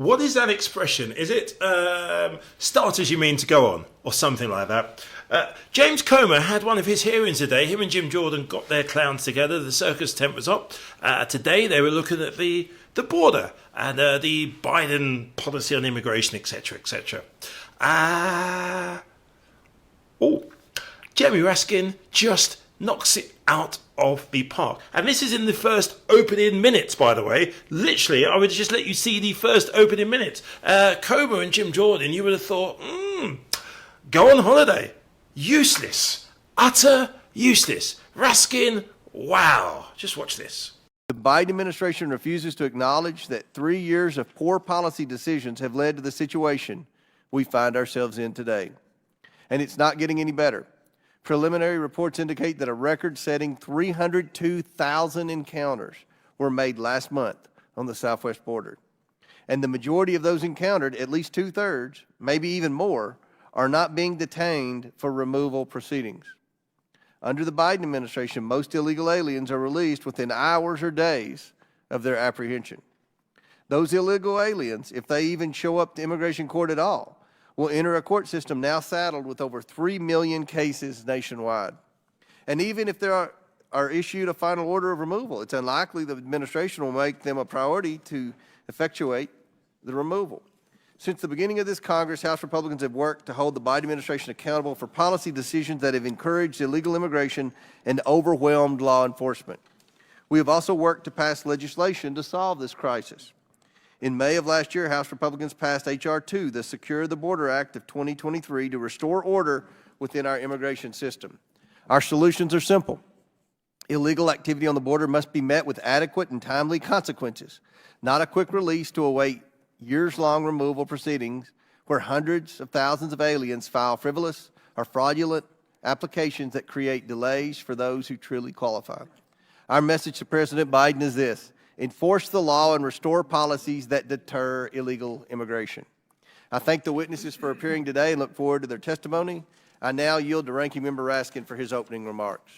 What is that expression? Is it start as you mean to go on, or something like that? James Comer had one of his hearings today. Him and Jim Jordan got their clowns together. The circus tent was up. Today they were looking at the border and the Biden policy on immigration, etc., etc. Jeremy Raskin just knocks it out of the park. And this is in the first opening minutes, by the way. Literally, I would just let you see the first opening minutes. Comer and Jim Jordan, you would have thought, go on holiday. Useless. Utter useless. Raskin, wow. Just watch this. The Biden administration refuses to acknowledge that 3 years of poor policy decisions have led to the situation we find ourselves in today. And it's not getting any better. Preliminary reports indicate that a record-setting 302,000 encounters were made last month on the southwest border. And the majority of those encountered, at least two-thirds, maybe even more, are not being detained for removal proceedings. Under the Biden administration, most illegal aliens are released within hours or days of their apprehension. Those illegal aliens, if they even show up to immigration court at all, will enter a court system now saddled with over 3 million cases nationwide. And even if there are issued a final order of removal, it's unlikely the administration will make them a priority to effectuate the removal. Since the beginning of this Congress, House Republicans have worked to hold the Biden administration accountable for policy decisions that have encouraged illegal immigration and overwhelmed law enforcement. We have also worked to pass legislation to solve this crisis. In May of last year, House Republicans passed H.R. 2, the Secure the Border Act of 2023, to restore order within our immigration system. Our solutions are simple. Illegal activity on the border must be met with adequate and timely consequences, not a quick release to await years-long removal proceedings where hundreds of thousands of aliens file frivolous or fraudulent applications that create delays for those who truly qualify. Our message to President Biden is this: enforce the law and restore policies that deter illegal immigration. I thank the witnesses for appearing today and look forward to their testimony. I now yield to Ranking Member Raskin for his opening remarks.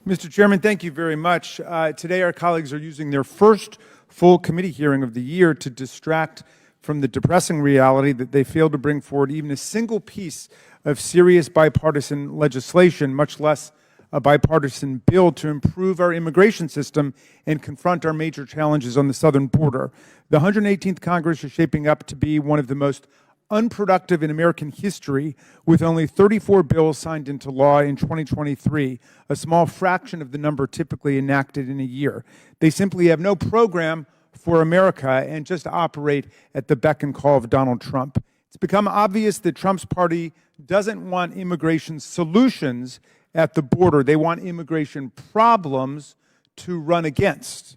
Mr. Chairman, thank you very much. Today our colleagues are using their first full committee hearing of the year to distract from the depressing reality that they failed to bring forward even a single piece of serious bipartisan legislation, much less a bipartisan bill to improve our immigration system and confront our major challenges on the southern border. The 118th Congress is shaping up to be one of the most unproductive in American history, with only 34 bills signed into law in 2023, a small fraction of the number typically enacted in a year. They simply have no program for America and just operate at the beck and call of Donald Trump. It's become obvious that Trump's party doesn't want immigration solutions at the border. They want immigration problems to run against.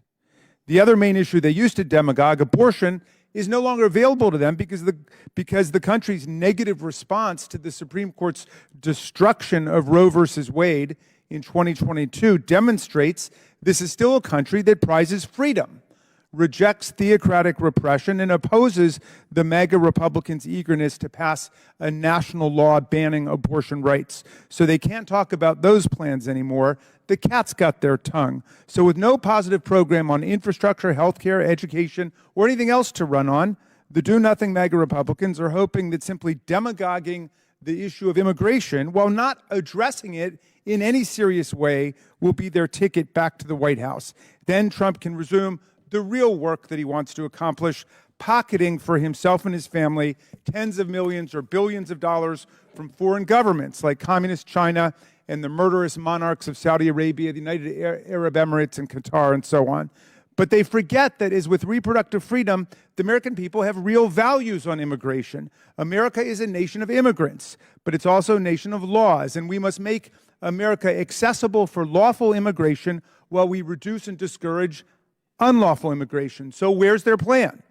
The other main issue they used to demagogue, abortion, is no longer available to them because the country's negative response to the Supreme Court's destruction of Roe versus Wade in 2022 demonstrates this is still a country that prizes freedom, rejects theocratic repression, and opposes the MAGA Republicans' eagerness to pass a national law banning abortion rights. So they can't talk about those plans anymore. The cat's got their tongue. So with no positive program on infrastructure, healthcare, education, or anything else to run on, the do-nothing MAGA Republicans are hoping that simply demagoguing the issue of immigration, while not addressing it in any serious way, will be their ticket back to the White House. Then Trump can resume the real work that he wants to accomplish, pocketing for himself and his family tens of millions or billions of dollars from foreign governments like Communist China and the murderous monarchs of Saudi Arabia, the United Arab Emirates, and Qatar, and so on. But they forget that, as with reproductive freedom, the American people have real values on immigration. America is a nation of immigrants, but it's also a nation of laws, and we must make America accessible for lawful immigration while we reduce and discourage unlawful immigration. So where's their plan?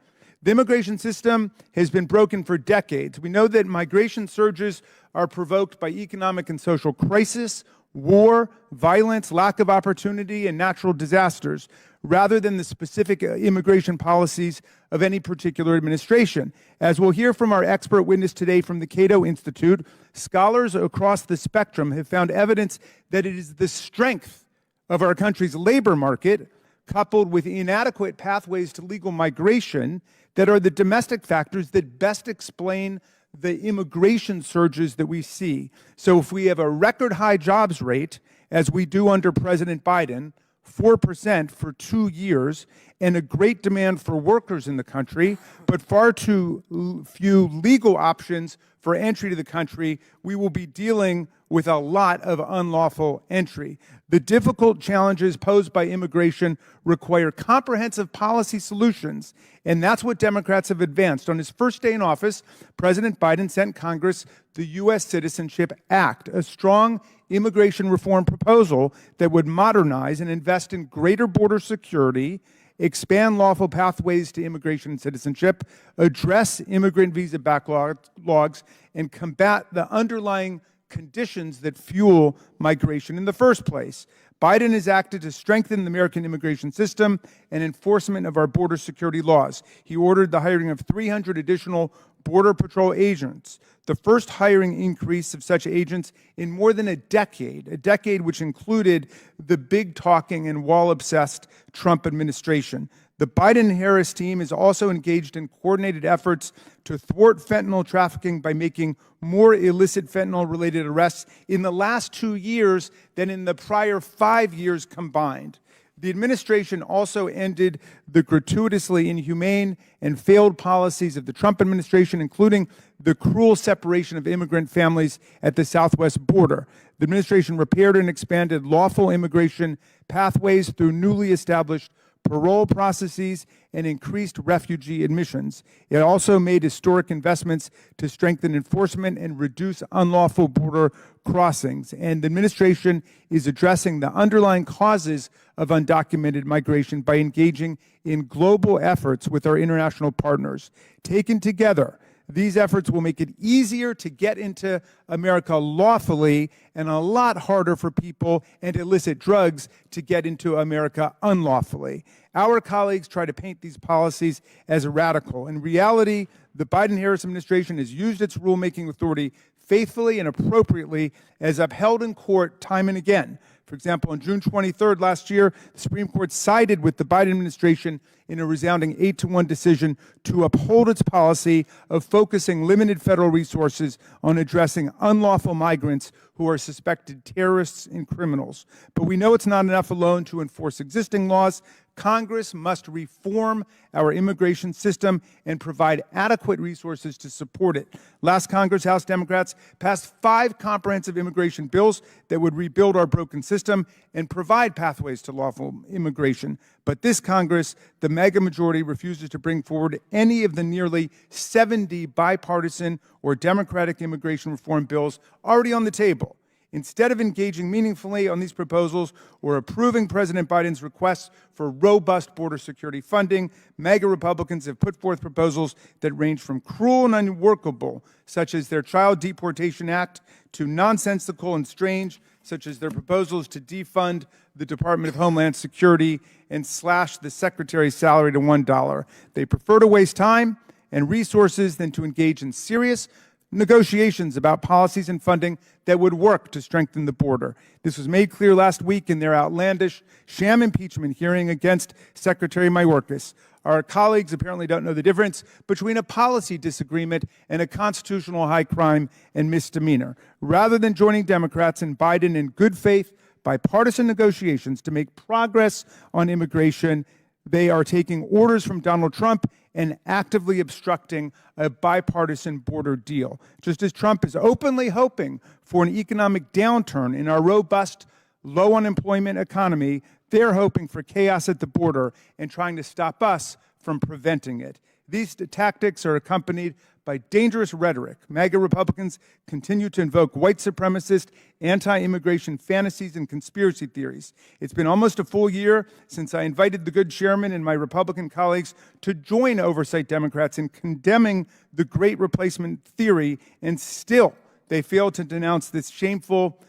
The immigration system has been broken for decades. We know that migration surges are provoked by economic and social crisis, war, violence, lack of opportunity, and natural disasters, rather than the specific immigration policies of any particular administration. As we'll hear from our expert witness today from the Cato Institute, scholars across the spectrum have found evidence that it is the strength of our country's labor market, coupled with inadequate pathways to legal migration, that are the domestic factors that best explain the immigration surges that we see. So if we have a record high jobs rate, as we do under President Biden, 4% for 2 years, and a great demand for workers in the country, but far too few legal options for entry to the country, we will be dealing with a lot of unlawful entry. The difficult challenges posed by immigration require comprehensive policy solutions, and that's what Democrats have advanced. On his first day in office, President Biden sent Congress the U.S. Citizenship Act, a strong immigration reform proposal that would modernize and invest in greater border security, expand lawful pathways to immigration and citizenship, address immigrant visa backlogs, and combat the underlying conditions that fuel migration in the first place. Biden has acted to strengthen the American immigration system and enforcement of our border security laws. He ordered the hiring of 300 additional Border Patrol agents, the first hiring increase of such agents in more than a decade which included the big-talking and wall-obsessed Trump administration. The Biden-Harris team is also engaged in coordinated efforts to thwart fentanyl trafficking by making more illicit fentanyl-related arrests in the last 2 years than in the prior 5 years combined. The administration also ended the gratuitously inhumane and failed policies of the Trump administration, including the cruel separation of immigrant families at the southwest border. The administration repaired and expanded lawful immigration pathways through newly established parole processes and increased refugee admissions. It also made historic investments to strengthen enforcement and reduce unlawful border crossings. And the administration is addressing the underlying causes of undocumented migration by engaging in global efforts with our international partners. Taken together, these efforts will make it easier to get into America lawfully and a lot harder for people and illicit drugs to get into America unlawfully. Our colleagues try to paint these policies as radical. In reality, the Biden-Harris administration has used its rulemaking authority faithfully and appropriately as upheld in court time and again. For example, on June 23rd last year, the Supreme Court sided with the Biden administration in a resounding 8-1 decision to uphold its policy of focusing limited federal resources on addressing unlawful migrants who are suspected terrorists and criminals. But we know it's not enough alone to enforce existing laws. Congress must reform our immigration system and provide adequate resources to support it. Last Congress, House Democrats passed 5 comprehensive immigration bills that would rebuild our broken system and provide pathways to lawful immigration. But this Congress, the mega majority, refuses to bring forward any of the nearly 70 bipartisan or Democratic immigration reform bills already on the table. Instead of engaging meaningfully on these proposals or approving President Biden's requests for robust border security funding, MAGA Republicans have put forth proposals that range from cruel and unworkable, such as their Child Deportation Act, to nonsensical and strange, such as their proposals to defund the Department of Homeland Security and slash the Secretary's salary to $1. They prefer to waste time and resources than to engage in serious negotiations about policies and funding that would work to strengthen the border. This was made clear last week in their outlandish sham impeachment hearing against Secretary Mayorkas. Our colleagues apparently don't know the difference between a policy disagreement and a constitutional high crime and misdemeanor. Rather than joining Democrats and Biden in good faith bipartisan negotiations to make progress on immigration, they are taking orders from Donald Trump and actively obstructing a bipartisan border deal. Just as Trump is openly hoping for an economic downturn in our robust, low unemployment economy, they're hoping for chaos at the border and trying to stop us from preventing it. These tactics are accompanied by dangerous rhetoric. MAGA Republicans continue to invoke white supremacist, anti-immigration fantasies and conspiracy theories. It's been almost a full year since I invited the good chairman and my Republican colleagues to join oversight Democrats in condemning the Great Replacement theory, and still they fail to denounce this shameful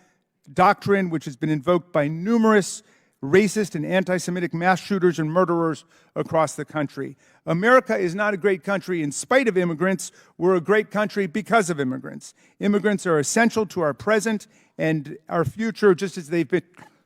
doctrine which has been invoked by numerous racist and anti-Semitic mass shooters and murderers across the country. America is not a great country in spite of immigrants. We're a great country because of immigrants. Immigrants are essential to our present and our future, just as they've been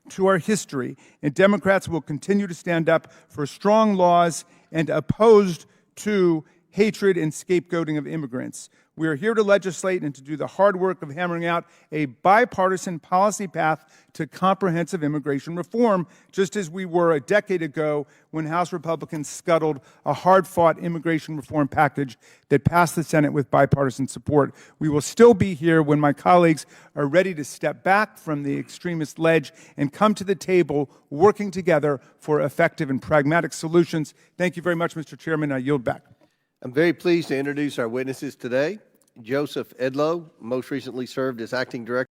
to our history. And Democrats will continue to stand up for strong laws and opposed to hatred and scapegoating of immigrants. We are here to legislate and to do the hard work of hammering out a bipartisan policy path to comprehensive immigration reform, just as we were a decade ago when House Republicans scuttled a hard-fought immigration reform package that passed the Senate with bipartisan support. We will still be here when my colleagues are ready to step back from the extremist ledge and come to the table working together for effective and pragmatic solutions. Thank you very much, Mr. Chairman. I yield back. I'm very pleased to introduce our witnesses today. Joseph Edlow most recently served as acting director